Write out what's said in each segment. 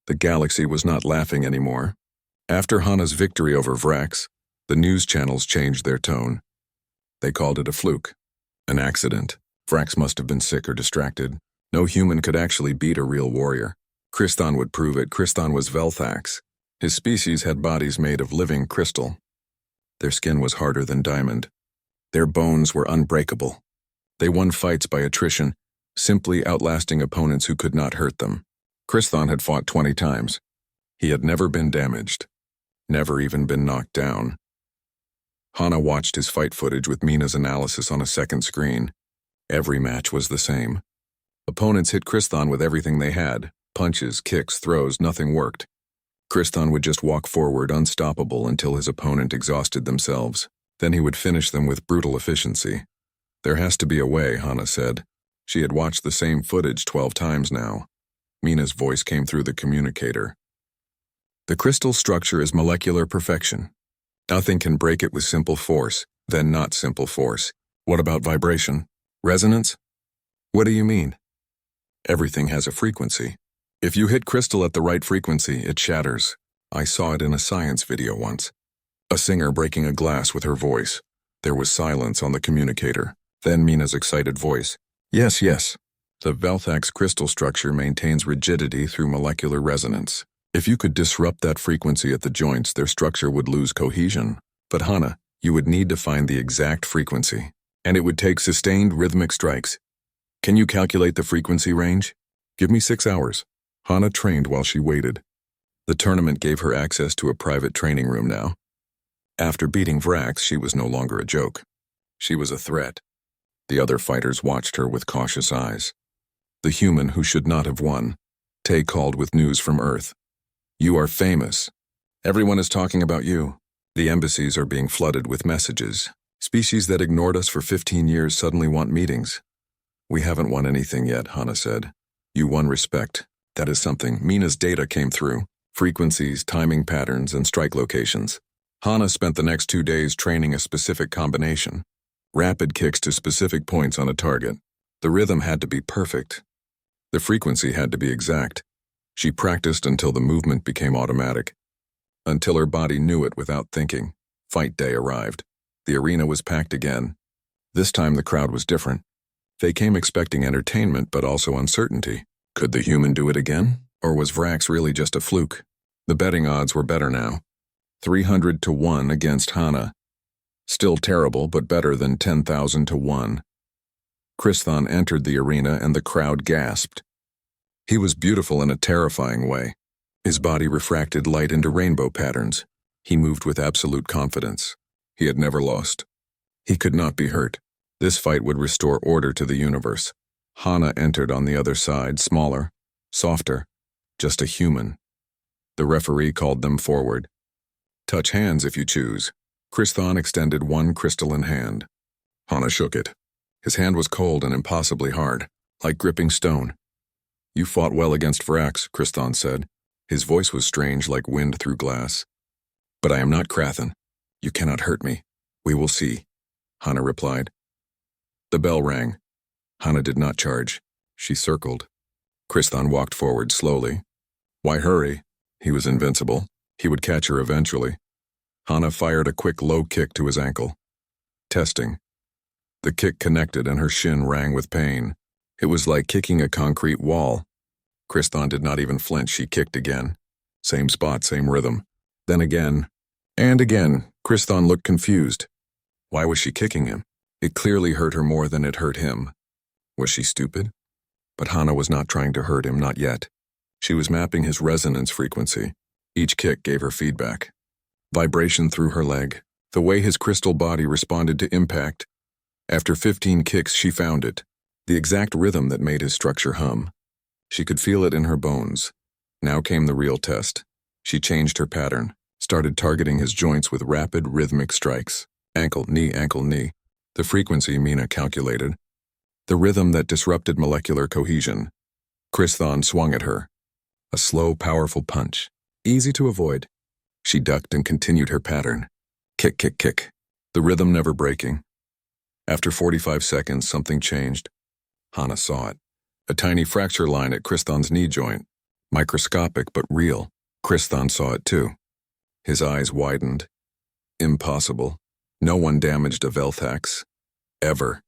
The galaxy was not laughing anymore. After Hana's victory over Vrax, the news channels changed their tone. They called it a fluke, an accident. Vrax must have been sick or distracted. No human could actually beat a real warrior. Kriston would prove it. Kriston was Velthax. His species had bodies made of living crystal. Their skin was harder than diamond. Their bones were unbreakable. They won fights by attrition, simply outlasting opponents who could not hurt them. Kriston had fought 20 times. He had never been damaged, never even been knocked down. Hana watched his fight footage with Mina's analysis on a second screen. Every match was the same. Opponents hit Kriston with everything they had. Punches, kicks, throws, nothing worked. Kriston would just walk forward unstoppable until his opponent exhausted themselves. Then he would finish them with brutal efficiency. There has to be a way, Hana said. She had watched the same footage 12 times now. Mina's voice came through the communicator. The crystal structure is molecular perfection. Nothing can break it with simple force, then not simple force. What about vibration? Resonance? What do you mean? Everything has a frequency. If you hit crystal at the right frequency, it shatters. I saw it in a science video once. A singer breaking a glass with her voice. There was silence on the communicator. Then Mina's excited voice. Yes, yes. The Velthax crystal structure maintains rigidity through molecular resonance. If you could disrupt that frequency at the joints, their structure would lose cohesion. But Hana, you would need to find the exact frequency. And it would take sustained rhythmic strikes. Can you calculate the frequency range? Give me 6 hours. Hana trained while she waited. The tournament gave her access to a private training room now. After beating Vrax, she was no longer a joke. She was a threat. The other fighters watched her with cautious eyes. The human who should not have won. Tay called with news from Earth. You are famous. Everyone is talking about you. The embassies are being flooded with messages. Species that ignored us for 15 years suddenly want meetings. We haven't won anything yet, Hana said. You won respect. That is something. Mina's data came through. Frequencies, timing patterns, and strike locations. Hana spent the next 2 days training a specific combination. Rapid kicks to specific points on a target. The rhythm had to be perfect. The frequency had to be exact. She practiced until the movement became automatic. Until her body knew it without thinking. Fight day arrived. The arena was packed again. This time the crowd was different. They came expecting entertainment but also uncertainty. Could the human do it again? Or was Vrax really just a fluke? The betting odds were better now. 300 to 1 against Hana. Still terrible, but better than 10,000 to 1. Kriston entered the arena and the crowd gasped. He was beautiful in a terrifying way. His body refracted light into rainbow patterns. He moved with absolute confidence. He had never lost. He could not be hurt. This fight would restore order to the universe. Hana entered on the other side, smaller, softer, just a human. The referee called them forward. Touch hands if you choose. Kriston extended one crystalline hand. Hana shook it. His hand was cold and impossibly hard, like gripping stone. You fought well against Vrax, Kriston said. His voice was strange like wind through glass. But I am not Krathen. You cannot hurt me. We will see, Hana replied. The bell rang. Hana did not charge. She circled. Kriston walked forward slowly. Why hurry? He was invincible. He would catch her eventually. Hana fired a quick low kick to his ankle. Testing. The kick connected and her shin rang with pain. It was like kicking a concrete wall. Kriston did not even flinch. She kicked again. Same spot, same rhythm. Then again. And again. Kriston looked confused. Why was she kicking him? It clearly hurt her more than it hurt him. Was she stupid? But Hana was not trying to hurt him, not yet. She was mapping his resonance frequency. Each kick gave her feedback. Vibration through her leg. The way his crystal body responded to impact. After 15 kicks, she found it. The exact rhythm that made his structure hum. She could feel it in her bones. Now came the real test. She changed her pattern, started targeting his joints with rapid, rhythmic strikes. Ankle, knee, ankle, knee. The frequency Mina calculated. The rhythm that disrupted molecular cohesion. Kriston swung at her. A slow, powerful punch. Easy to avoid. She ducked and continued her pattern. Kick, kick, kick. The rhythm never breaking. After 45 seconds, something changed. Hana saw it. A tiny fracture line at Kriston's knee joint. Microscopic but real. Kristhon saw it too. His eyes widened. Impossible. No one damaged a Velthax. Ever.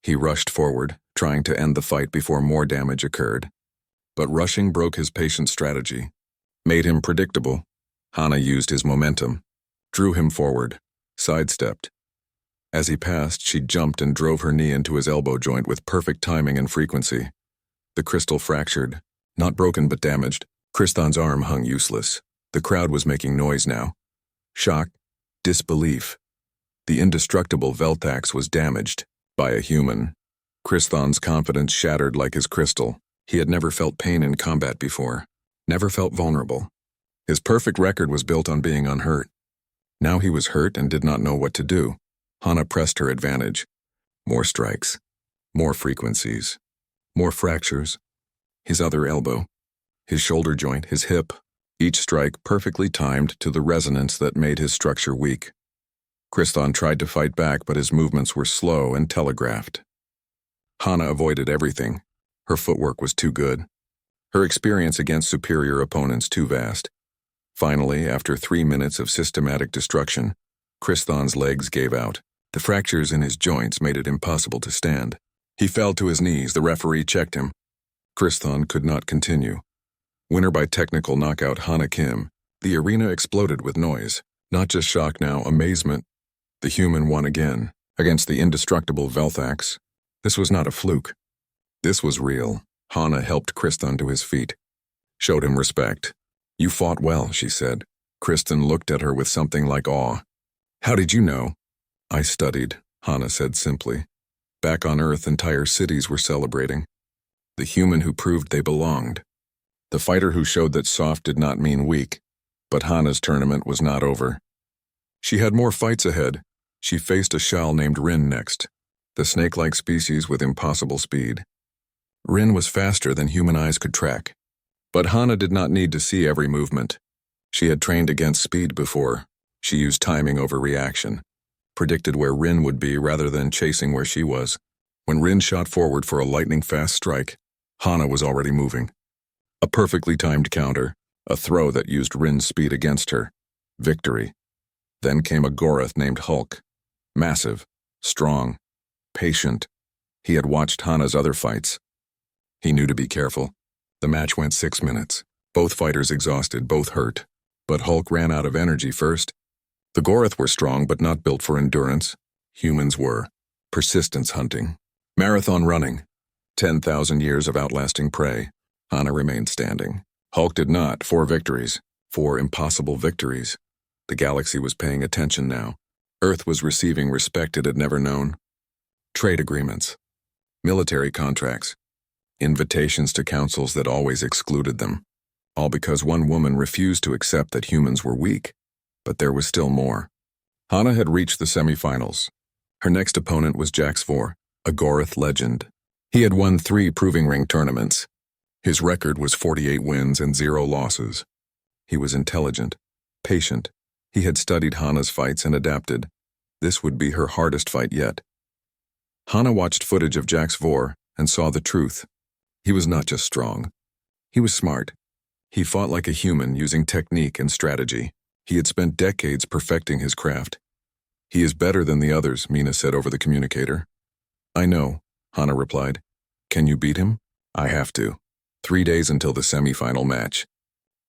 He rushed forward, trying to end the fight before more damage occurred. But rushing broke his patient strategy. Made him predictable. Hana used his momentum. Drew him forward. Sidestepped. As he passed, she jumped and drove her knee into his elbow joint with perfect timing and frequency. The crystal fractured. Not broken but damaged. Kristhon's arm hung useless. The crowd was making noise now. Shock. Disbelief. The indestructible Velthax was damaged. By a human. Kristhon's confidence shattered like his crystal. He had never felt pain in combat before. Never felt vulnerable. His perfect record was built on being unhurt. Now he was hurt and did not know what to do. Hana pressed her advantage. More strikes. More frequencies. More fractures. His other elbow. His shoulder joint, his hip. Each strike perfectly timed to the resonance that made his structure weak. Kristhon tried to fight back, but his movements were slow and telegraphed. Hana avoided everything. Her footwork was too good. Her experience against superior opponents too vast. Finally, after 3 minutes of systematic destruction, Kristhon's legs gave out. The fractures in his joints made it impossible to stand. He fell to his knees. The referee checked him. Kristhon could not continue. Winner by technical knockout Hana Kim. The arena exploded with noise. Not just shock now, amazement. The human won again, against the indestructible Velthax. This was not a fluke. This was real. Hana helped Kristhon to his feet. Showed him respect. You fought well, she said. Kristhon looked at her with something like awe. How did you know? I studied, Hana said simply. Back on Earth, entire cities were celebrating. The human who proved they belonged. The fighter who showed that soft did not mean weak. But Hana's tournament was not over. She had more fights ahead. She faced a Shal named Rin next, the snake-like species with impossible speed. Rin was faster than human eyes could track. But Hana did not need to see every movement. She had trained against speed before. She used timing over reaction, predicted where Rin would be rather than chasing where she was. When Rin shot forward for a lightning-fast strike, Hana was already moving. A perfectly timed counter, a throw that used Rin's speed against her. Victory. Then came a Gorath named Hulk. Massive, strong, patient. He had watched Hana's other fights. He knew to be careful. The match went 6 minutes. Both fighters exhausted, both hurt. But Hulk ran out of energy first. The Gorath were strong but not built for endurance. Humans were. Persistence hunting. Marathon running. 10,000 years of outlasting prey. Hana remained standing. Hulk did not. 4 victories. 4 impossible victories. The galaxy was paying attention now. Earth was receiving respect it had never known. Trade agreements. Military contracts. Invitations to councils that always excluded them. All because one woman refused to accept that humans were weak. But there was still more. Hana had reached the semifinals. Her next opponent was Jax IV, a Gorath legend. He had won 3 Proving Ring tournaments. His record was 48 wins and 0 losses. He was intelligent, patient. He had studied Hana's fights and adapted. This would be her hardest fight yet. Hana watched footage of Jax IV and saw the truth. He was not just strong. He was smart. He fought like a human using technique and strategy. He had spent decades perfecting his craft. He is better than the others, Mina said over the communicator. I know, Hana replied. Can you beat him? I have to. 3 days until the semifinal match.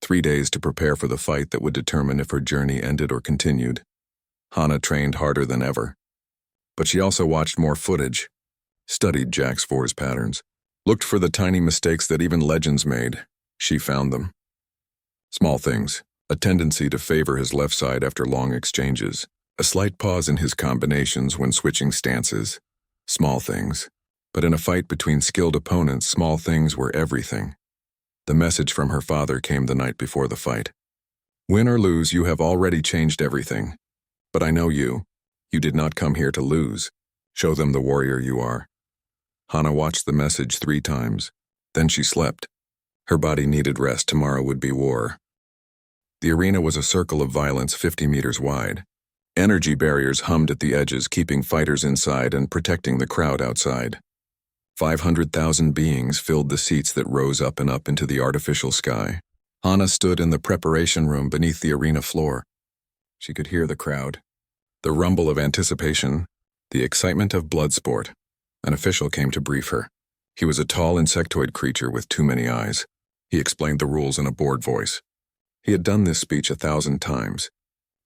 3 days to prepare for the fight that would determine if her journey ended or continued. Hana trained harder than ever. But she also watched more footage, studied Jax IV's patterns, looked for the tiny mistakes that even legends made. She found them. Small things, a tendency to favor his left side after long exchanges, a slight pause in his combinations when switching stances. Small things. But in a fight between skilled opponents, small things were everything. The message from her father came the night before the fight. Win or lose, you have already changed everything. But I know you. You did not come here to lose. Show them the warrior you are. Hana watched the message 3 times. Then she slept. Her body needed rest. Tomorrow would be war. The arena was a circle of violence 50 meters wide. Energy barriers hummed at the edges, keeping fighters inside and protecting the crowd outside. 500,000 beings filled the seats that rose up and up into the artificial sky. Hana stood in the preparation room beneath the arena floor. She could hear the crowd, the rumble of anticipation, the excitement of blood sport. An official came to brief her. He was a tall insectoid creature with too many eyes. He explained the rules in a bored voice. He had done this speech 1,000 times.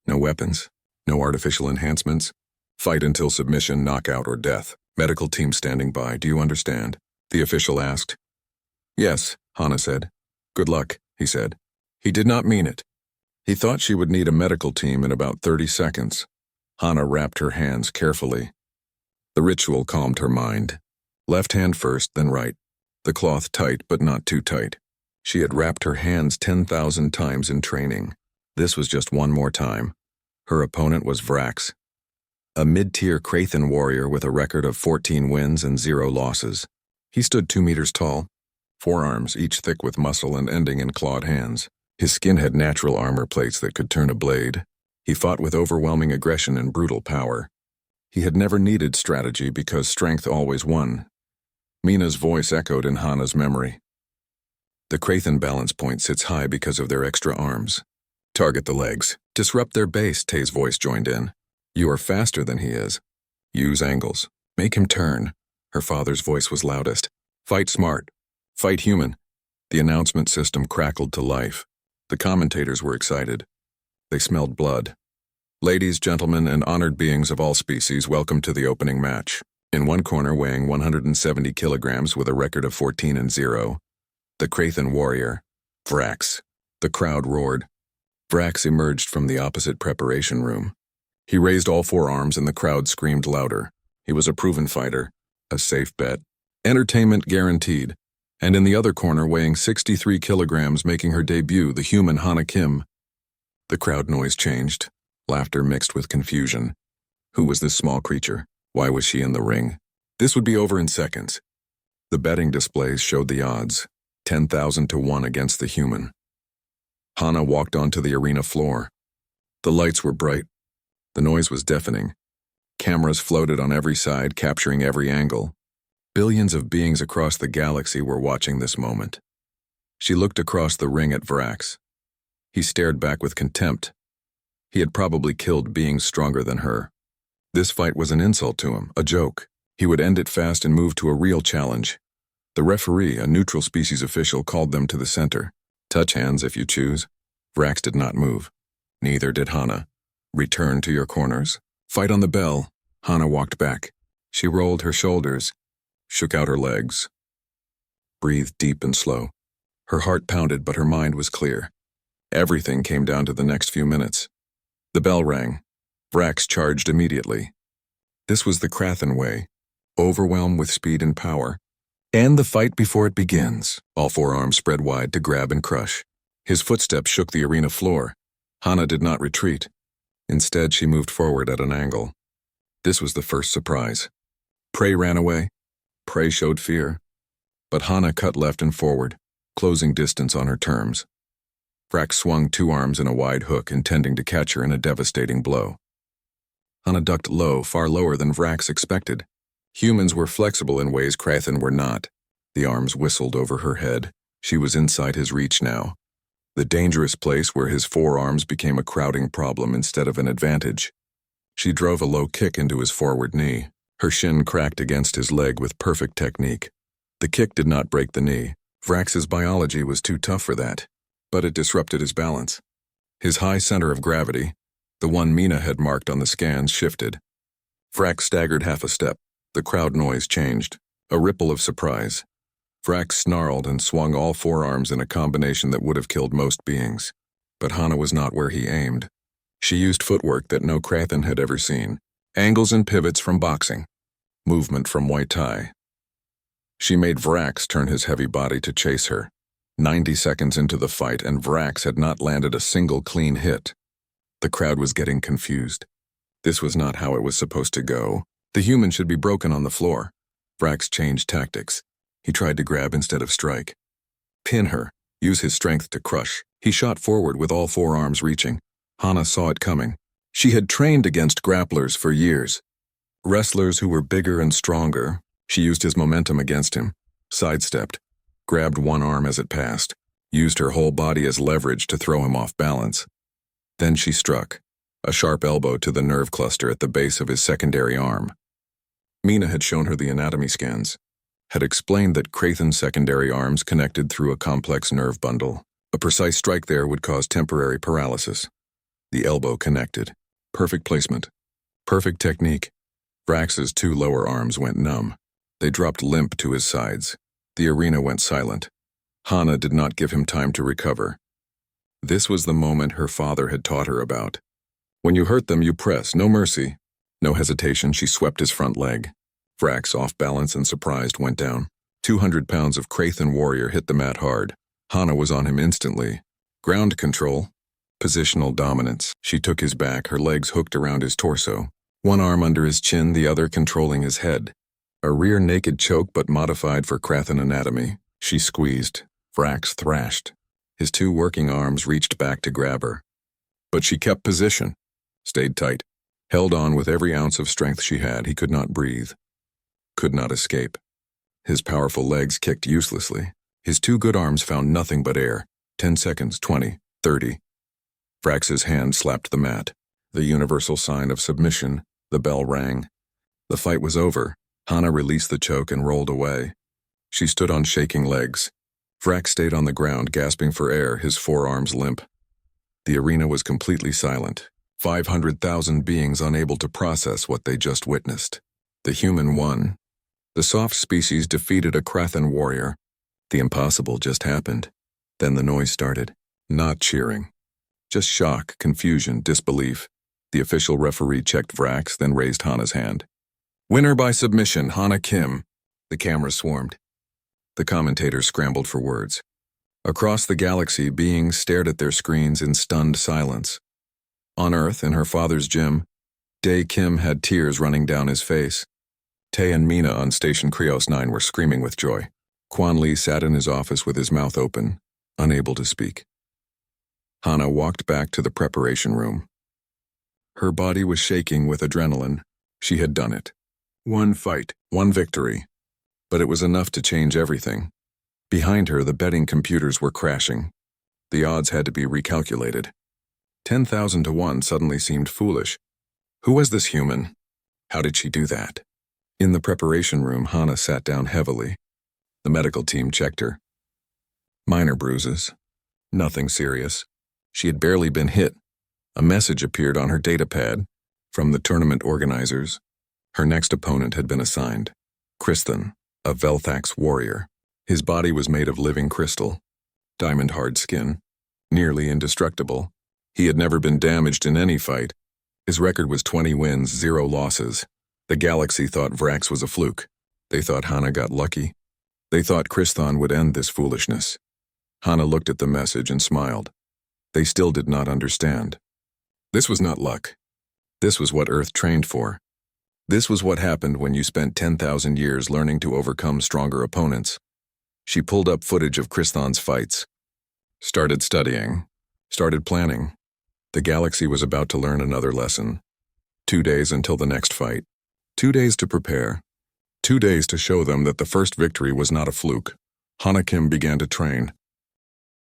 No weapons, no artificial enhancements. Fight until submission, knockout, or death. Medical team standing by. Do you understand? The official asked. Yes, Hana said. Good luck, he said. He did not mean it. He thought she would need a medical team in about 30 seconds. Hana wrapped her hands carefully. The ritual calmed her mind. Left hand first, then right. The cloth tight, but not too tight. She had wrapped her hands 10,000 times in training. This was just one more time. Her opponent was Vrax, a mid-tier Krathen warrior with a record of 14 wins and 0 losses. He stood 2 meters tall, forearms each thick with muscle and ending in clawed hands. His skin had natural armor plates that could turn a blade. He fought with overwhelming aggression and brutal power. He had never needed strategy because strength always won. Mina's voice echoed in Hana's memory. The Krathen balance point sits high because of their extra arms. Target the legs. Disrupt their base, Tay's voice joined in. You are faster than he is. Use angles. Make him turn. Her father's voice was loudest. Fight smart. Fight human. The announcement system crackled to life. The commentators were excited. They smelled blood. Ladies, gentlemen, and honored beings of all species, welcome to the opening match. In one corner, weighing 170 kilograms with a record of 14-0, the Krathen warrior, Vrax. The crowd roared. Vrax emerged from the opposite preparation room. He raised all 4 arms and the crowd screamed louder. He was a proven fighter, a safe bet, entertainment guaranteed. And in the other corner, weighing 63 kilograms, making her debut, the human Hana Kim. The crowd noise changed, laughter mixed with confusion. Who was this small creature? Why was she in the ring? This would be over in seconds. The betting displays showed the odds, 10,000 to 1 against the human. Hana walked onto the arena floor. The lights were bright. The noise was deafening. Cameras floated on every side, capturing every angle. Billions of beings across the galaxy were watching this moment. She looked across the ring at Vrax. He stared back with contempt. He had probably killed beings stronger than her. This fight was an insult to him, a joke. He would end it fast and move to a real challenge. The referee, a neutral species official, called them to the center. Touch hands if you choose. Vrax did not move. Neither did Hana. Return to your corners. Fight on the bell. Hana walked back. She rolled her shoulders, shook out her legs. Breathed deep and slow. Her heart pounded, but her mind was clear. Everything came down to the next few minutes. The bell rang. Vrax charged immediately. This was the Krathen way. Overwhelm with speed and power. End the fight before it begins. All 4 arms spread wide to grab and crush. His footsteps shook the arena floor. Hana did not retreat. Instead, she moved forward at an angle. This was the first surprise. Prey ran away. Prey showed fear. But Hana cut left and forward, closing distance on her terms. Vrax swung 2 arms in a wide hook, intending to catch her in a devastating blow. Hana ducked low, far lower than Vrax expected. Humans were flexible in ways Krathen were not. The arms whistled over her head. She was inside his reach now. The dangerous place where his 4 arms became a crowding problem instead of an advantage. She drove a low kick into his forward knee. Her shin cracked against his leg with perfect technique. The kick did not break the knee. Vrax's biology was too tough for that, but it disrupted his balance. His high center of gravity, the one Mina had marked on the scans, shifted. Vrax staggered half a step. The crowd noise changed, a ripple of surprise. Vrax snarled and swung all 4 arms in a combination that would have killed most beings. But Hana was not where he aimed. She used footwork that no Krathen had ever seen. Angles and pivots from boxing. Movement from Muay Thai. She made Vrax turn his heavy body to chase her. 90 seconds into the fight, and Vrax had not landed a single clean hit. The crowd was getting confused. This was not how it was supposed to go. The human should be broken on the floor. Vrax changed tactics. He tried to grab instead of strike. Pin her. Use his strength to crush. He shot forward with all 4 arms reaching. Hana saw it coming. She had trained against grapplers for years. Wrestlers who were bigger and stronger, She used his momentum against him, sidestepped, grabbed one arm as it passed, used her whole body as leverage to throw him off balance. Then she struck, a sharp elbow to the nerve cluster at the base of his secondary arm. Mina had shown her the anatomy scans, had explained that Crathan's secondary arms connected through a complex nerve bundle. A precise strike there would cause temporary paralysis. The elbow connected. Perfect placement. Perfect technique. Vrax's two lower arms went numb. They dropped limp to his sides. The arena went silent. Hana did not give him time to recover. This was the moment her father had taught her about. When you hurt them, you press, no mercy. No hesitation, she swept his front leg. Vrax, off balance and surprised, went down. 200 pounds of Crathan warrior hit the mat hard. Hana was on him instantly. Ground control. Positional dominance. She took his back, her legs hooked around his torso. One arm under his chin, the other controlling his head. A rear naked choke but modified for Crathan anatomy. She squeezed. Vrax thrashed. His two working arms reached back to grab her. But she kept position. Stayed tight. Held on with every ounce of strength she had. He could not breathe. Could not escape. His powerful legs kicked uselessly. His two good arms found nothing but air. 10 seconds, 20, 30. Vrax's hand slapped the mat. The universal sign of submission. The bell rang. The fight was over. Hana released the choke and rolled away. She stood on shaking legs. Vrax stayed on the ground, gasping for air, his forearms limp. The arena was completely silent. 500,000 beings unable to process what they just witnessed. The human won. The soft species defeated a Crathan warrior. The impossible just happened. Then the noise started. Not cheering. Just shock, confusion, disbelief. The official referee checked Vrax, then raised Hana's hand. Winner by submission, Hana Kim. The cameras swarmed. The commentators scrambled for words. Across the galaxy, beings stared at their screens in stunned silence. On Earth, in her father's gym, Dae Kim had tears running down his face. Tae and Mina on Station Krios 9 were screaming with joy. Quan Li sat in his office with his mouth open, unable to speak. Hana walked back to the preparation room. Her body was shaking with adrenaline. She had done it. One fight, one victory. But it was enough to change everything. Behind her, the betting computers were crashing. The odds had to be recalculated. 10,000 to 1 suddenly seemed foolish. Who was this human? How did she do that? In the preparation room, Hana sat down heavily. The medical team checked her. Minor bruises. Nothing serious. She had barely been hit. A message appeared on her datapad from the tournament organizers. Her next opponent had been assigned. Crathan, a Velthax warrior. His body was made of living crystal. Diamond-hard skin. Nearly indestructible. He had never been damaged in any fight. His record was 20 wins, 0 losses. The galaxy thought Vrax was a fluke. They thought Hana got lucky. They thought Crathan would end this foolishness. Hana looked at the message and smiled. They still did not understand. This was not luck. This was what Earth trained for. This was what happened when you spent 10,000 years learning to overcome stronger opponents. She pulled up footage of Crathan's fights. Started studying. Started planning. The galaxy was about to learn another lesson. 2 days until the next fight. 2 days to prepare. 2 days to show them that the first victory was not a fluke. Hana Kim began to train.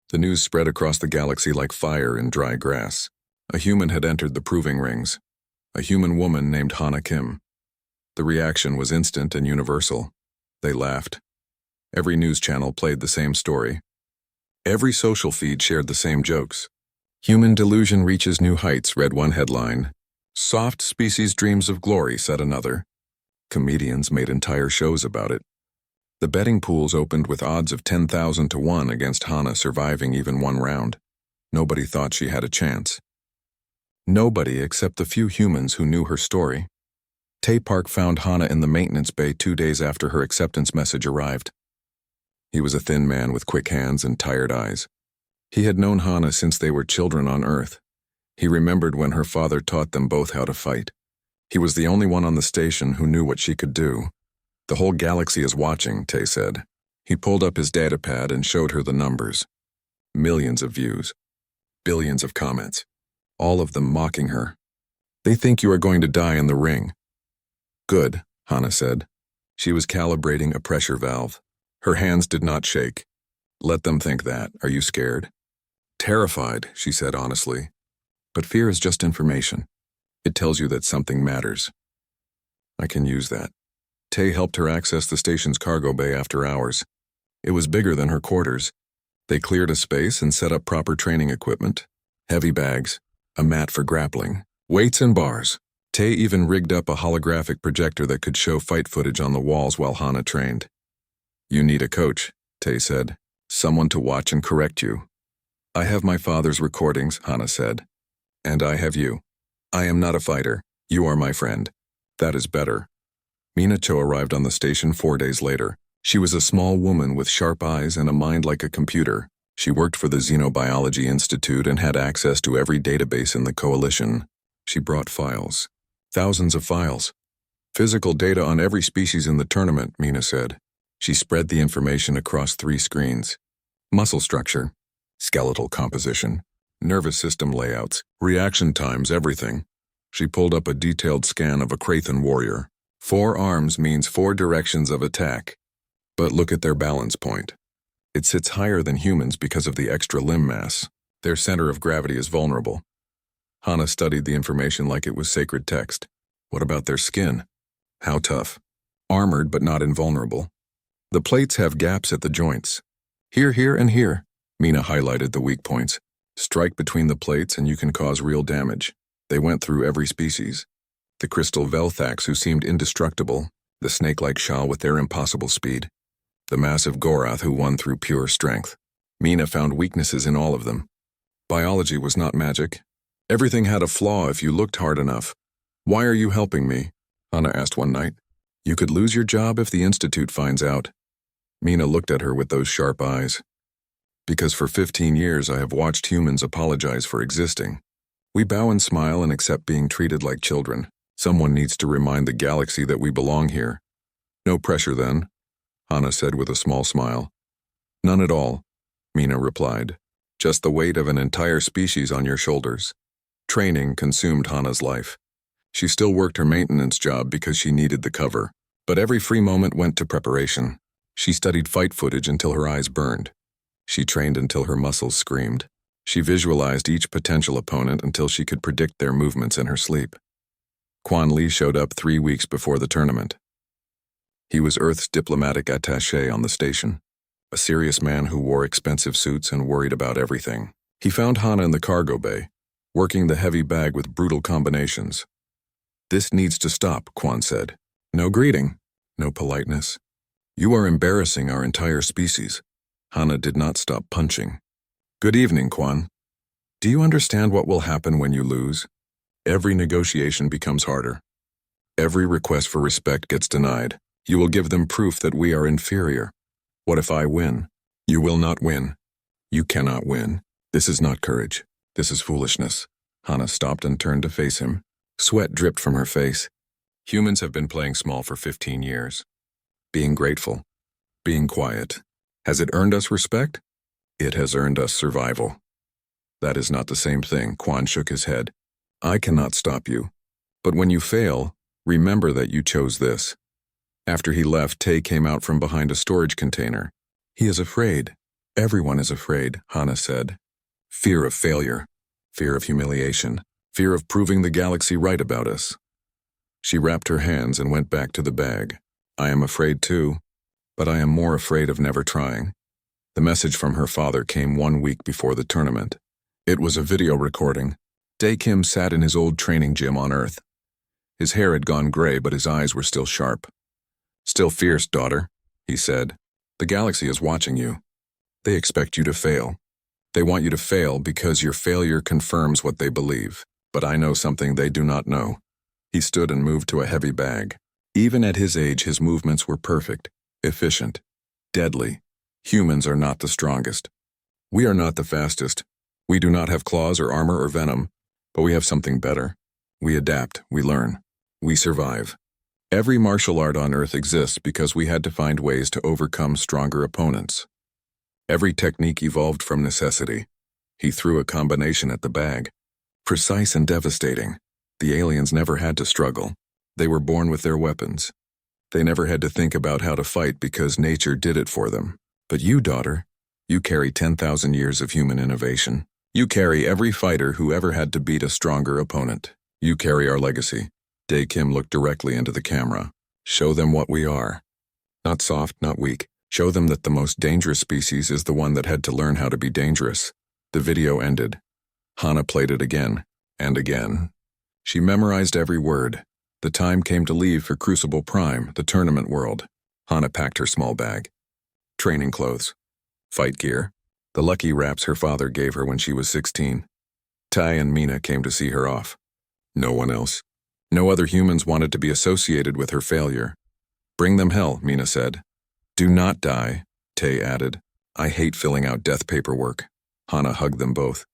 The news spread across the galaxy like fire in dry grass. A human had entered the proving rings. A human woman named Hana Kim. The reaction was instant and universal. They laughed. Every news channel played the same story. Every social feed shared the same jokes. Human delusion reaches new heights, read one headline. Soft species dreams of glory, said another. Comedians made entire shows about it. The betting pools opened with odds of 10,000 to 1 against Hana surviving even one round. Nobody thought she had a chance. Nobody except the few humans who knew her story. Tae Park found Hana in the maintenance bay 2 days after her acceptance message arrived. He was a thin man with quick hands and tired eyes. He had known Hana since they were children on Earth. He remembered when her father taught them both how to fight. He was the only one on the station who knew what she could do. The whole galaxy is watching, Tae said. He pulled up his datapad and showed her the numbers. Millions of views. Billions of comments. All of them mocking her. They think you are going to die in the ring. Good, Hana said. She was calibrating a pressure valve. Her hands did not shake. Let them think that. Are you scared? Terrified, she said honestly. But fear is just information. It tells you that something matters. I can use that. Tay helped her access the station's cargo bay after hours. It was bigger than her quarters. They cleared a space and set up proper training equipment. Heavy bags, a mat for grappling, weights and bars. Tay even rigged up a holographic projector that could show fight footage on the walls while Hana trained. You need a coach, Tay said. Someone to watch and correct you. I have my father's recordings, Hana said. And I have you. I am not a fighter. You are my friend. That is better. Mina Cho arrived on the station 4 days later. She was a small woman with sharp eyes and a mind like a computer. She worked for the Xenobiology Institute and had access to every database in the coalition. She brought files. Thousands of files. Physical data on every species in the tournament, Mina said. She spread the information across 3 screens. Muscle structure, skeletal composition, nervous system layouts, reaction times, everything. She pulled up a detailed scan of a Krathan warrior. 4 arms means 4 directions of attack. But look at their balance point. It sits higher than humans because of the extra limb mass. Their center of gravity is vulnerable. Hana studied the information like it was sacred text. What about their skin? How tough? Armored but not invulnerable. The plates have gaps at the joints. Here, here, and here. Mina highlighted the weak points. Strike between the plates and you can cause real damage. They went through every species. The crystal Velthax who seemed indestructible, the snake-like Shal with their impossible speed, the massive Gorath who won through pure strength. Mina found weaknesses in all of them. Biology was not magic. Everything had a flaw if you looked hard enough. Why are you helping me? Hana asked one night. You could lose your job if the Institute finds out. Mina looked at her with those sharp eyes. Because for 15 years I have watched humans apologize for existing. We bow and smile and accept being treated like children. Someone needs to remind the galaxy that we belong here. No pressure then, Hana said with a small smile. None at all, Mina replied. Just the weight of an entire species on your shoulders. Training consumed Hana's life. She still worked her maintenance job because she needed the cover, but every free moment went to preparation. She studied fight footage until her eyes burned. She trained until her muscles screamed. She visualized each potential opponent until she could predict their movements in her sleep. Quan Li showed up 3 weeks before the tournament. He was Earth's diplomatic attaché on the station, a serious man who wore expensive suits and worried about everything. He found Hana in the cargo bay, working the heavy bag with brutal combinations. This needs to stop, Quan said. No greeting, no politeness. You are embarrassing our entire species. Hana did not stop punching. Good evening, Quan. Do you understand what will happen when you lose? Every negotiation becomes harder. Every request for respect gets denied. You will give them proof that we are inferior. What if I win? You will not win. You cannot win. This is not courage. This is foolishness. Hana stopped and turned to face him. Sweat dripped from her face. Humans have been playing small for 15 years. Being grateful. Being quiet. Has it earned us respect? It has earned us survival. That is not the same thing, Quan shook his head. I cannot stop you. But when you fail, remember that you chose this. After he left, Tay came out from behind a storage container. He is afraid. Everyone is afraid, Hana said. Fear of failure. Fear of humiliation. Fear of proving the galaxy right about us. She wrapped her hands and went back to the bag. I am afraid too, but I am more afraid of never trying. The message from her father came 1 week before the tournament. It was a video recording. Dae Kim sat in his old training gym on Earth. His hair had gone gray, but his eyes were still sharp. Still fierce, daughter, he said. The galaxy is watching you. They expect you to fail. They want you to fail because your failure confirms what they believe. But I know something they do not know. He stood and moved to a heavy bag. Even at his age, his movements were perfect, efficient, deadly. Humans are not the strongest. We are not the fastest. We do not have claws or armor or venom, but we have something better. We adapt, we learn, we survive. Every martial art on Earth exists because we had to find ways to overcome stronger opponents. Every technique evolved from necessity. He threw a combination at the bag. Precise and devastating. The aliens never had to struggle. They were born with their weapons. They never had to think about how to fight because nature did it for them. But you, daughter, you carry 10,000 years of human innovation. You carry every fighter who ever had to beat a stronger opponent. You carry our legacy. Dae Kim looked directly into the camera. Show them what we are. Not soft, not weak. Show them that the most dangerous species is the one that had to learn how to be dangerous. The video ended. Hana played it again, and again. She memorized every word. The time came to leave for Crucible Prime, the tournament world. Hana packed her small bag. Training clothes. Fight gear. The lucky wraps her father gave her when she was 16. Tai and Mina came to see her off. No one else. No other humans wanted to be associated with her failure. Bring them hell, Mina said. Do not die, Tay added. I hate filling out death paperwork. Hana hugged them both.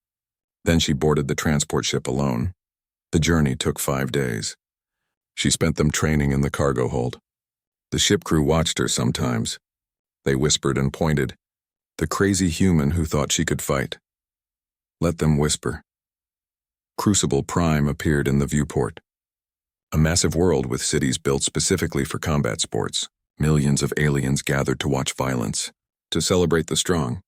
Then she boarded the transport ship alone. The journey took 5 days. She spent them training in the cargo hold. The ship crew watched her sometimes. They whispered and pointed. The crazy human who thought she could fight. Let them whisper. Crucible Prime appeared in the viewport. A massive world with cities built specifically for combat sports. Millions of aliens gathered to watch violence, to celebrate the strong,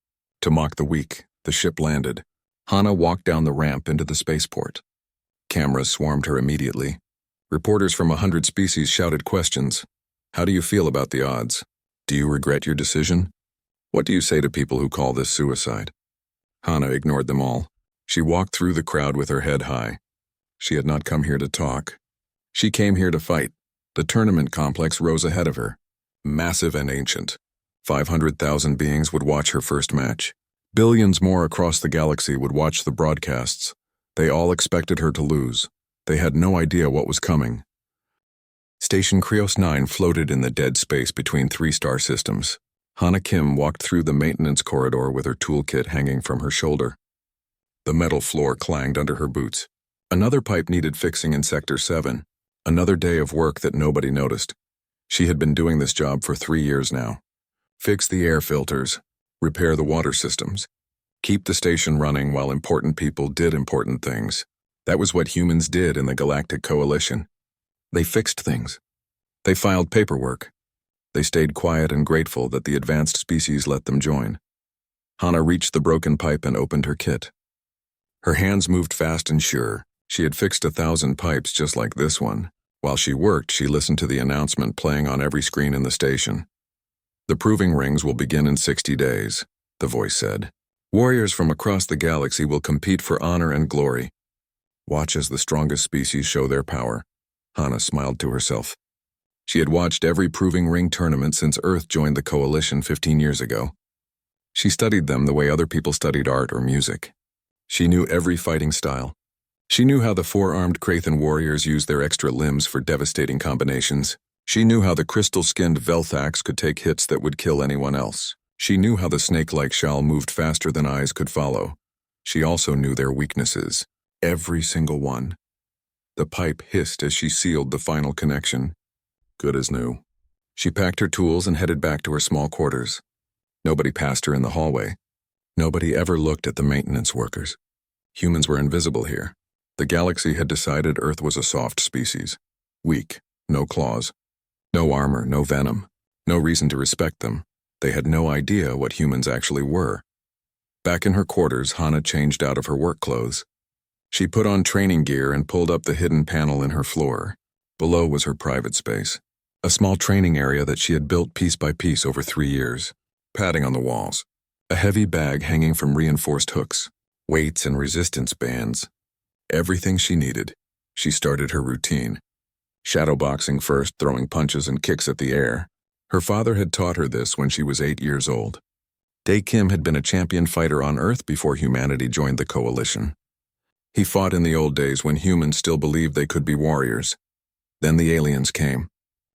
to mock the weak. The ship landed. Hana walked down the ramp into the spaceport. Cameras swarmed her immediately. Reporters from 100 species shouted questions. How do you feel about the odds? Do you regret your decision? What do you say to people who call this suicide? Hana ignored them all. She walked through the crowd with her head high. She had not come here to talk. She came here to fight. The tournament complex rose ahead of her. Massive and ancient. 500,000 beings would watch her first match. Billions more across the galaxy would watch the broadcasts. They all expected her to lose. They had no idea what was coming. Station Krios 9 floated in the dead space between 3 star systems. Hana Kim walked through the maintenance corridor with her toolkit hanging from her shoulder. The metal floor clanged under her boots. Another pipe needed fixing in Sector 7. Another day of work that nobody noticed. She had been doing this job for 3 years now. Fix the air filters. Repair the water systems. Keep the station running while important people did important things. That was what humans did in the Galactic Coalition. They fixed things. They filed paperwork. They stayed quiet and grateful that the advanced species let them join. Hana reached the broken pipe and opened her kit. Her hands moved fast and sure. She had fixed 1,000 pipes just like this one. While she worked, she listened to the announcement playing on every screen in the station. The proving rings will begin in 60 days, the voice said. Warriors from across the galaxy will compete for honor and glory. Watch as the strongest species show their power. Hana smiled to herself. She had watched every proving ring tournament since Earth joined the Coalition 15 years ago. She studied them the way other people studied art or music. She knew every fighting style. She knew how the 4-armed Krathan warriors used their extra limbs for devastating combinations. She knew how the crystal-skinned Velthax could take hits that would kill anyone else. She knew how the snake-like Shal moved faster than eyes could follow. She also knew their weaknesses. Every single one. The pipe hissed as she sealed the final connection. Good as new. She packed her tools and headed back to her small quarters. Nobody passed her in the hallway. Nobody ever looked at the maintenance workers. Humans were invisible here. The galaxy had decided Earth was a soft species. Weak, no claws. No armor, no venom. No reason to respect them. They had no idea what humans actually were. Back in her quarters, Hana changed out of her work clothes. She put on training gear and pulled up the hidden panel in her floor. Below was her private space. A small training area that she had built piece by piece over 3 years. Padding on the walls. A heavy bag hanging from reinforced hooks. Weights and resistance bands. Everything she needed. She started her routine. Shadowboxing first, throwing punches and kicks at the air. Her father had taught her this when she was 8 years old. Dae Kim had been a champion fighter on Earth before humanity joined the Coalition. He fought in the old days when humans still believed they could be warriors. Then the aliens came.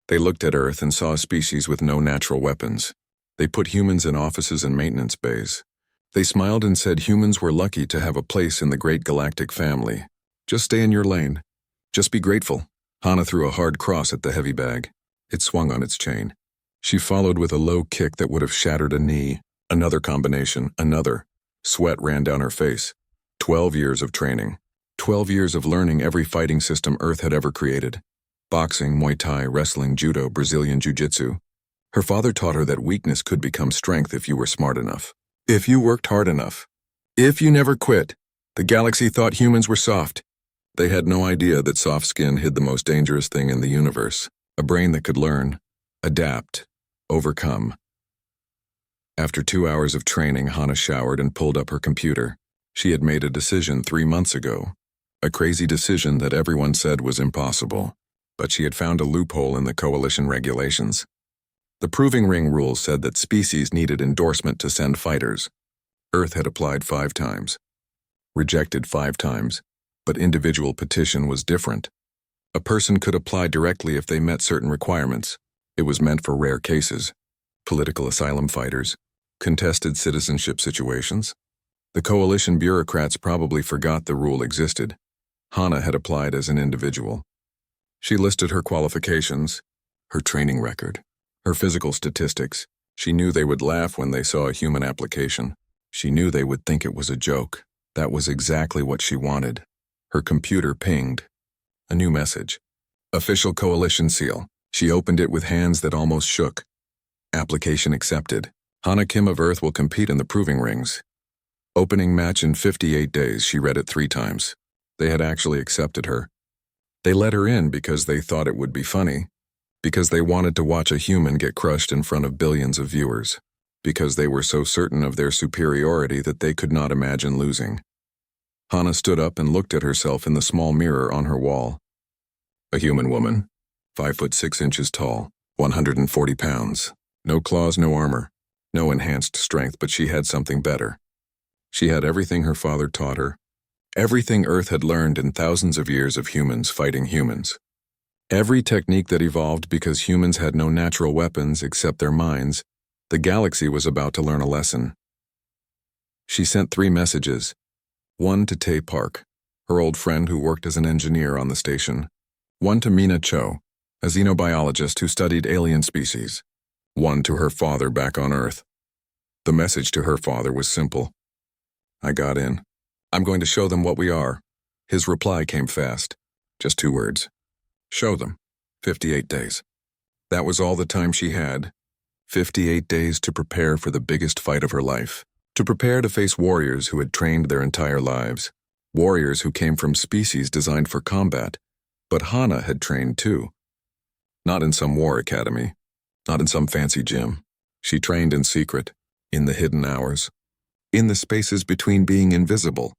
They looked at Earth and saw a species with no natural weapons. They put humans in offices and maintenance bays. They smiled and said humans were lucky to have a place in the great galactic family. Just stay in your lane. Just be grateful. Hana threw a hard cross at the heavy bag. It swung on its chain. She followed with a low kick that would have shattered a knee. Another combination, another. Sweat ran down her face. 12 years of training. 12 years of learning every fighting system Earth had ever created. Boxing, Muay Thai, wrestling, judo, Brazilian jiu-jitsu. Her father taught her that weakness could become strength if you were smart enough. If you worked hard enough. If you never quit. The galaxy thought humans were soft. They had no idea that soft skin hid the most dangerous thing in the universe. A brain that could learn, adapt, overcome. After 2 hours of training, Hana showered and pulled up her computer. She had made a decision 3 months ago. A crazy decision that everyone said was impossible. But she had found a loophole in the coalition regulations. The Proving Ring rules said that species needed endorsement to send fighters. Earth had applied 5 times. Rejected 5 times. But individual petition was different. A person could apply directly if they met certain requirements. It was meant for rare cases. Political asylum fighters. Contested citizenship situations. The coalition bureaucrats probably forgot the rule existed. Hana had applied as an individual. She listed her qualifications, her training record, her physical statistics. She knew they would laugh when they saw a human application. She knew they would think it was a joke. That was exactly what she wanted. Her computer pinged. A new message. Official coalition seal. She opened it with hands that almost shook. Application accepted. Hana Kim of Earth will compete in the Proving Rings. Opening match in 58 days. She read it 3 times. They had actually accepted her. They let her in because they thought it would be funny, because they wanted to watch a human get crushed in front of billions of viewers, because they were so certain of their superiority that they could not imagine losing. Hana stood up and looked at herself in the small mirror on her wall. A human woman, 5 foot 6 inches tall, 140 pounds, no claws, no armor, no enhanced strength, but she had something better. She had everything her father taught her. Everything Earth had learned in thousands of years of humans fighting humans. Every technique that evolved because humans had no natural weapons except their minds. The galaxy was about to learn a lesson. She sent 3 messages. 1 to Tae Park, her old friend who worked as an engineer on the station. 1 to Mina Cho, a xenobiologist who studied alien species. 1 to her father back on Earth. The message to her father was simple. I got in. I'm going to show them what we are. His reply came fast. Just 2 words. Show them. 58 days. That was all the time she had. 58 days to prepare for the biggest fight of her life. To prepare to face warriors who had trained their entire lives. Warriors who came from species designed for combat. But Hana had trained too. Not in some war academy. Not in some fancy gym. She trained in secret. In the hidden hours. In the spaces between being invisible.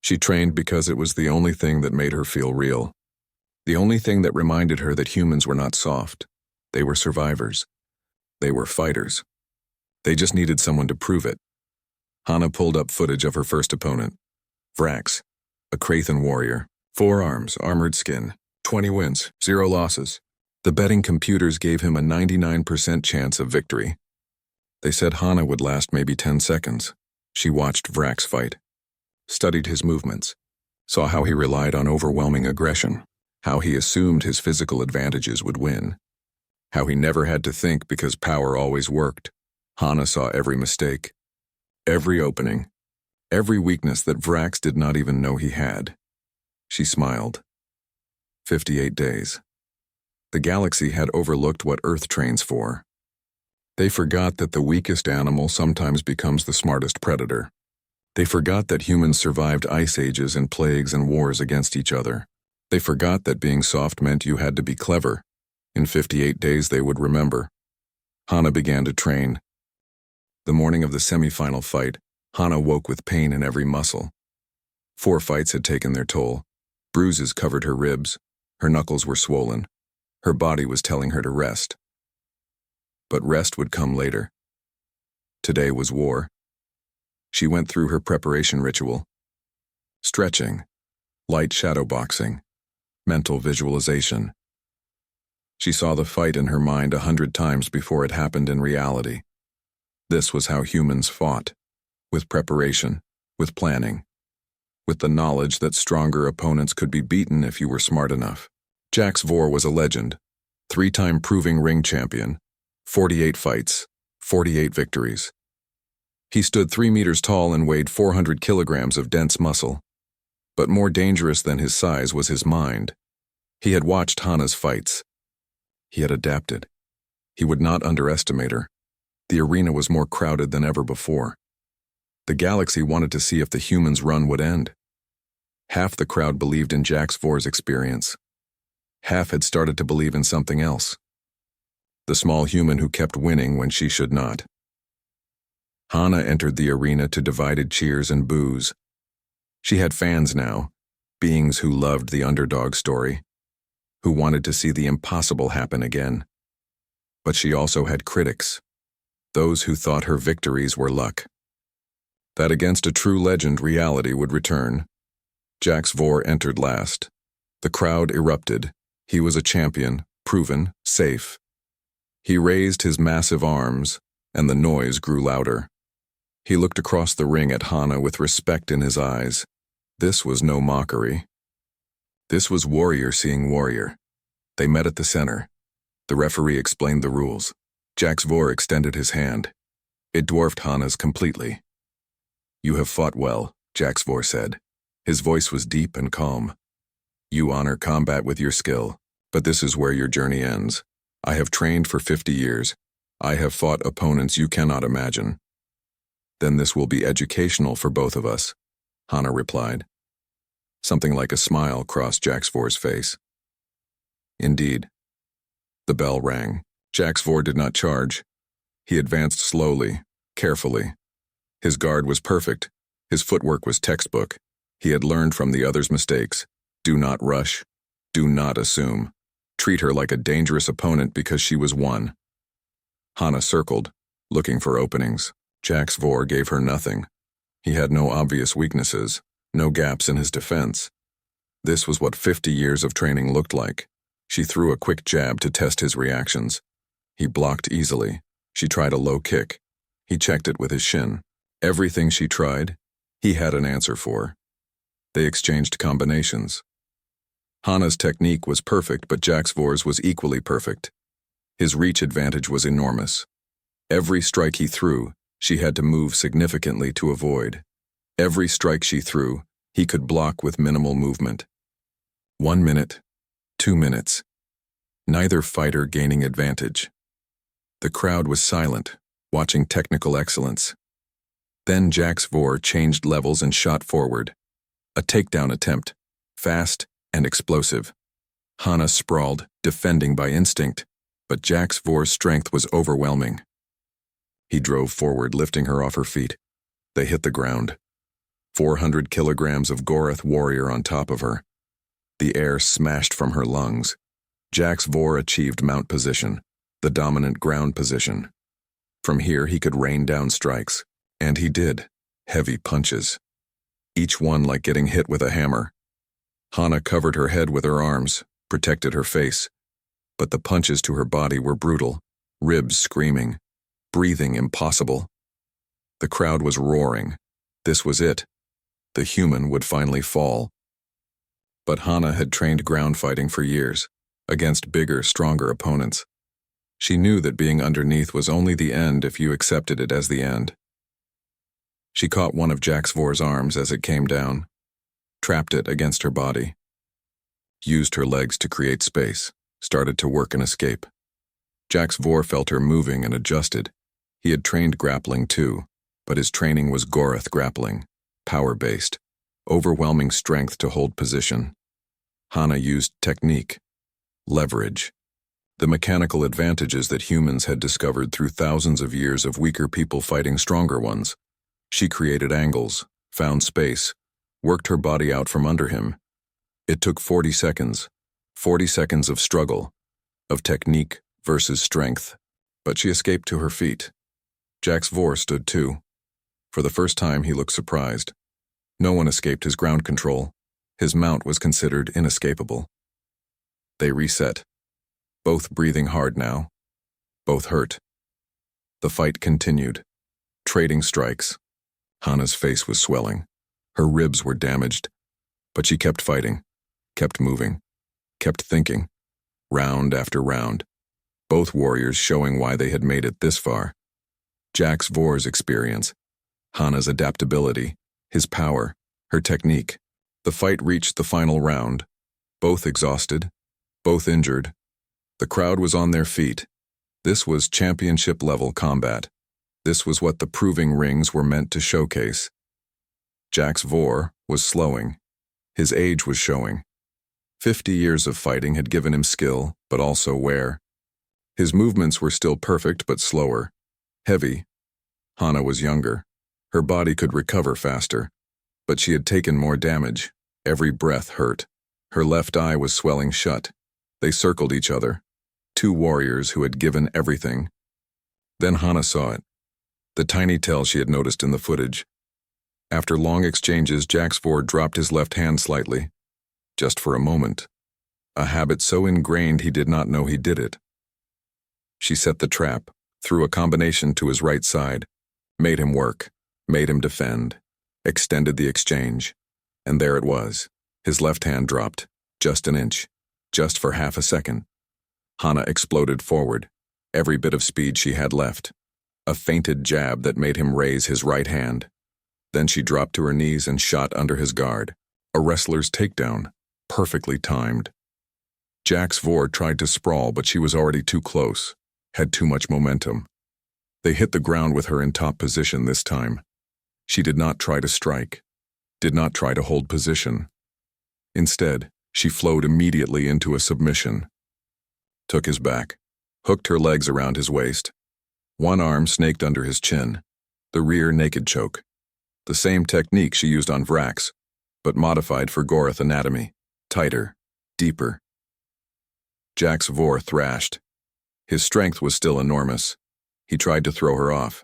She trained because it was the only thing that made her feel real. The only thing that reminded her that humans were not soft. They were survivors. They were fighters. They just needed someone to prove it. Hana pulled up footage of her first opponent. Vrax, a Krathan warrior. 4 arms, armored skin. 20 wins, 0 losses. The betting computers gave him a 99% chance of victory. They said Hana would last maybe 10 seconds. She watched Vrax fight. Studied his movements, saw how he relied on overwhelming aggression, how he assumed his physical advantages would win, how he never had to think because power always worked. Hana saw every mistake, every opening, every weakness that Vrax did not even know he had. She smiled. 58 days. The galaxy had overlooked what Earth trains for. They forgot that the weakest animal sometimes becomes the smartest predator. They forgot that humans survived ice ages and plagues and wars against each other. They forgot that being soft meant you had to be clever. In 58 days they would remember. Hana began to train. The morning of the semi-final fight, Hana woke with pain in every muscle. 4 fights had taken their toll. Bruises covered her ribs. Her knuckles were swollen. Her body was telling her to rest. But rest would come later. Today was war. She went through her preparation ritual. Stretching, light shadow boxing, mental visualization. She saw the fight in her mind 100 times before it happened in reality. This was how humans fought, with preparation, with planning, with the knowledge that stronger opponents could be beaten if you were smart enough. Jax Vor was a legend, 3-time Proving Ring champion, 48 fights, 48 victories. He stood 3 meters tall and weighed 400 kilograms of dense muscle. But more dangerous than his size was his mind. He had watched Hana's fights. He had adapted. He would not underestimate her. The arena was more crowded than ever before. The galaxy wanted to see if the humans' run would end. Half the crowd believed in Jax Vor's experience. Half had started to believe in something else. The small human who kept winning when she should not. Hana entered the arena to divided cheers and boos. She had fans now, beings who loved the underdog story, who wanted to see the impossible happen again. But she also had critics, those who thought her victories were luck. That against a true legend reality would return. Jax Vor entered last. The crowd erupted. He was a champion, proven, safe. He raised his massive arms, and the noise grew louder. He looked across the ring at Hana with respect in his eyes. This was no mockery. This was warrior seeing warrior. They met at the center. The referee explained the rules. Jax Vor extended his hand. It dwarfed Hana's completely. "You have fought well," Jax Vor said. His voice was deep and calm. "You honor combat with your skill, but this is where your journey ends. I have trained for 50 years. I have fought opponents you cannot imagine." "Then this will be educational for both of us," Hana replied. Something like a smile crossed Jax Vor's face. Indeed. The bell rang. Jax Vor did not charge. He advanced slowly, carefully. His guard was perfect. His footwork was textbook. He had learned from the other's mistakes. Do not rush. Do not assume. Treat her like a dangerous opponent because she was one. Hana circled, looking for openings. Jax Vor gave her nothing. He had no obvious weaknesses, no gaps in his defense. This was what 50 years of training looked like. She threw a quick jab to test his reactions. He blocked easily. She tried a low kick. He checked it with his shin. Everything she tried, he had an answer for. They exchanged combinations. Hana's technique was perfect, but Jax Vor's was equally perfect. His reach advantage was enormous. Every strike he threw, she had to move significantly to avoid. Every strike she threw, he could block with minimal movement. 1 minute, 2 minutes. Neither fighter gaining advantage. The crowd was silent, watching technical excellence. Then Jax Vor changed levels and shot forward. A takedown attempt, fast and explosive. Hana sprawled, defending by instinct, but Jax Vor's strength was overwhelming. He drove forward, lifting her off her feet. They hit the ground. 400 kilograms of Gorath warrior on top of her. The air smashed from her lungs. Jax Vor achieved mount position, the dominant ground position. From here he could rain down strikes, and he did, heavy punches. Each one like getting hit with a hammer. Hana covered her head with her arms, protected her face, but the punches to her body were brutal, ribs screaming, breathing impossible. The crowd was roaring. This was it. The human would finally fall. But Hana had trained ground fighting for years, against bigger, stronger opponents. She knew that being underneath was only the end if you accepted it as the end. She caught one of Jax Vor's arms as it came down, trapped it against her body, used her legs to create space, started to work an escape. Jax Vor felt her moving and adjusted. He had trained grappling too, but his training was Gorath grappling, power-based, overwhelming strength to hold position. Hana used technique, leverage, the mechanical advantages that humans had discovered through thousands of years of weaker people fighting stronger ones. She created angles, found space, worked her body out from under him. It took 40 seconds of struggle, of technique versus strength, but she escaped to her feet. Jax Vor stood too. For the first time he looked surprised. No one escaped his ground control. His mount was considered inescapable. They reset, both breathing hard now, both hurt. The fight continued, trading strikes. Hana's face was swelling. Her ribs were damaged, but she kept fighting, kept moving, kept thinking, round after round, both warriors showing why they had made it this far. Jax Vor's experience, Hana's adaptability, his power, her technique. The fight reached the final round, both exhausted, both injured. The crowd was on their feet. This was championship-level combat. This was what the proving rings were meant to showcase. Jax Vor was slowing. His age was showing. 50 years of fighting had given him skill, but also wear. His movements were still perfect but slower. Heavy. Hana was younger. Her body could recover faster. But she had taken more damage. Every breath hurt. Her left eye was swelling shut. They circled each other. Two warriors who had given everything. Then Hana saw it. The tiny tell she had noticed in the footage. After long exchanges, Jax Vor dropped his left hand slightly. Just for a moment. A habit so ingrained he did not know he did it. She set the trap, threw a combination to his right side, made him work, made him defend, extended the exchange. And there it was. His left hand dropped, just an inch, just for half a second. Hana exploded forward, every bit of speed she had left. A feinted jab that made him raise his right hand. Then she dropped to her knees and shot under his guard. A wrestler's takedown, perfectly timed. Jax Vor tried to sprawl, but she was already too close, had too much momentum. They hit the ground with her in top position this time. She did not try to strike, did not try to hold position. Instead, she flowed immediately into a submission. Took his back, hooked her legs around his waist. One arm snaked under his chin, the rear naked choke. The same technique she used on Vrax, but modified for Goroth anatomy, tighter, deeper. Jax Vor thrashed. His strength was still enormous. He tried to throw her off,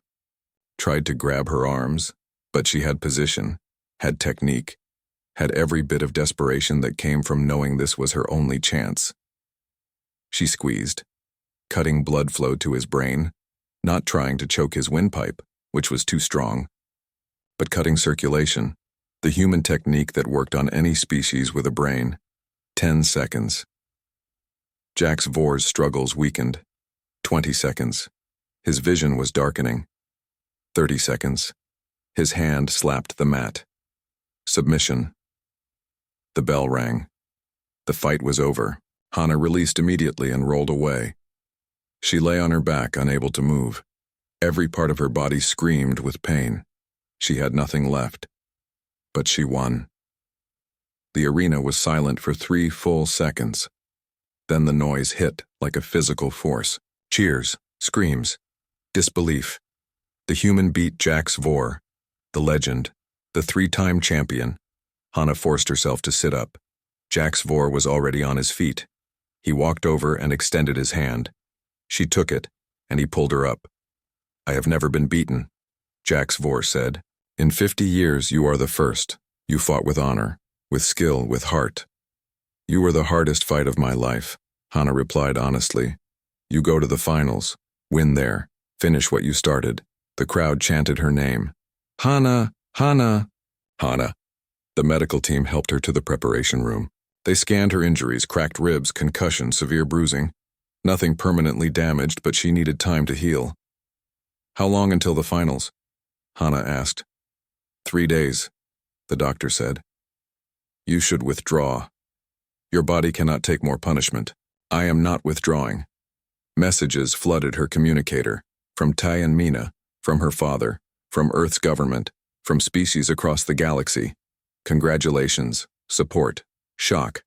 tried to grab her arms, but she had position, had technique, had every bit of desperation that came from knowing this was her only chance. She squeezed, cutting blood flow to his brain, not trying to choke his windpipe, which was too strong, but cutting circulation, the human technique that worked on any species with a brain. 10 seconds. Jax Vor's struggles weakened. 20 seconds. His vision was darkening. 30 seconds. His hand slapped the mat. Submission. The bell rang. The fight was over. Hana released immediately and rolled away. She lay on her back, unable to move. Every part of her body screamed with pain. She had nothing left. But she won. The arena was silent for 3 full seconds. Then the noise hit like a physical force. Cheers, screams, disbelief. The human beat Jax Vor, the legend, the 3-time champion. Hana forced herself to sit up. Jax Vor was already on his feet. He walked over and extended his hand. She took it, and he pulled her up. "I have never been beaten," Jax Vor said. "In 50 years you are the first. You fought with honor, with skill, with heart." "You were the hardest fight of my life," Hana replied honestly. "You go to the finals, win there, finish what you started." The crowd chanted her name. "Hana! Hana! Hana!" The medical team helped her to the preparation room. They scanned her injuries, cracked ribs, concussion, severe bruising. Nothing permanently damaged, but she needed time to heal. "How long until the finals?" Hana asked. 3 days, the doctor said. "You should withdraw. Your body cannot take more punishment." "I am not withdrawing." Messages flooded her communicator, from Tai and Mina, from her father, from Earth's government, from species across the galaxy. Congratulations, support, shock.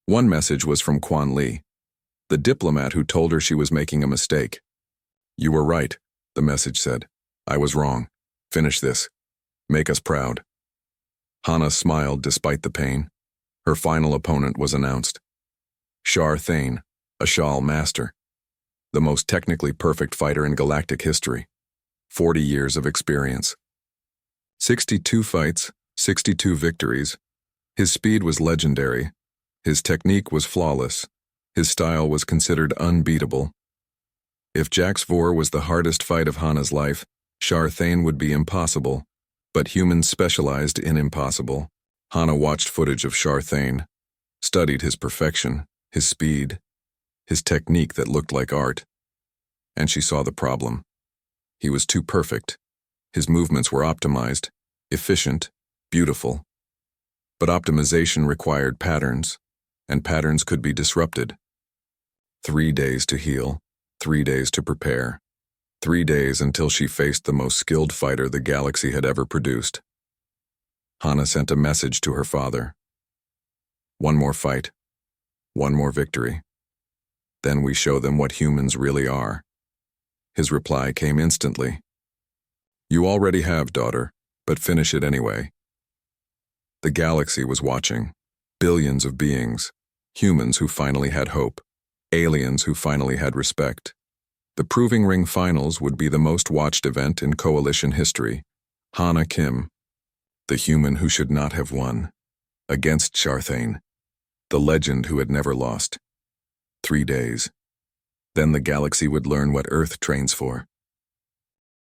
One message was from Quan Li, the diplomat who told her she was making a mistake. "You were right," the message said. "I was wrong. Finish this. Make us proud." Hana smiled despite the pain. Her final opponent was announced. Shar Thane, a Shal master. The most technically perfect fighter in galactic history. 40 years of experience. 62 fights, 62 victories. His speed was legendary. His technique was flawless. His style was considered unbeatable. If Jax Vor was the hardest fight of Hana's life, Shar Thane would be impossible. But humans specialized in impossible. Hana watched footage of Shar Thane, studied his perfection, his speed, his technique that looked like art. And she saw the problem. He was too perfect. His movements were optimized, efficient, beautiful. But optimization required patterns, and patterns could be disrupted. 3 days to heal, 3 days to prepare, 3 days until she faced the most skilled fighter the galaxy had ever produced. Hana sent a message to her father. One more fight, one more victory. Then we show them what humans really are. His reply came instantly. You already have, daughter, but finish it anyway. The galaxy was watching. Billions of beings. Humans who finally had hope. Aliens who finally had respect. The Proving Ring Finals would be the most watched event in Coalition history. Hana Kim, the human who should not have won, against Sharthane, the legend who had never lost. 3 days. Then the galaxy would learn what Earth trains for.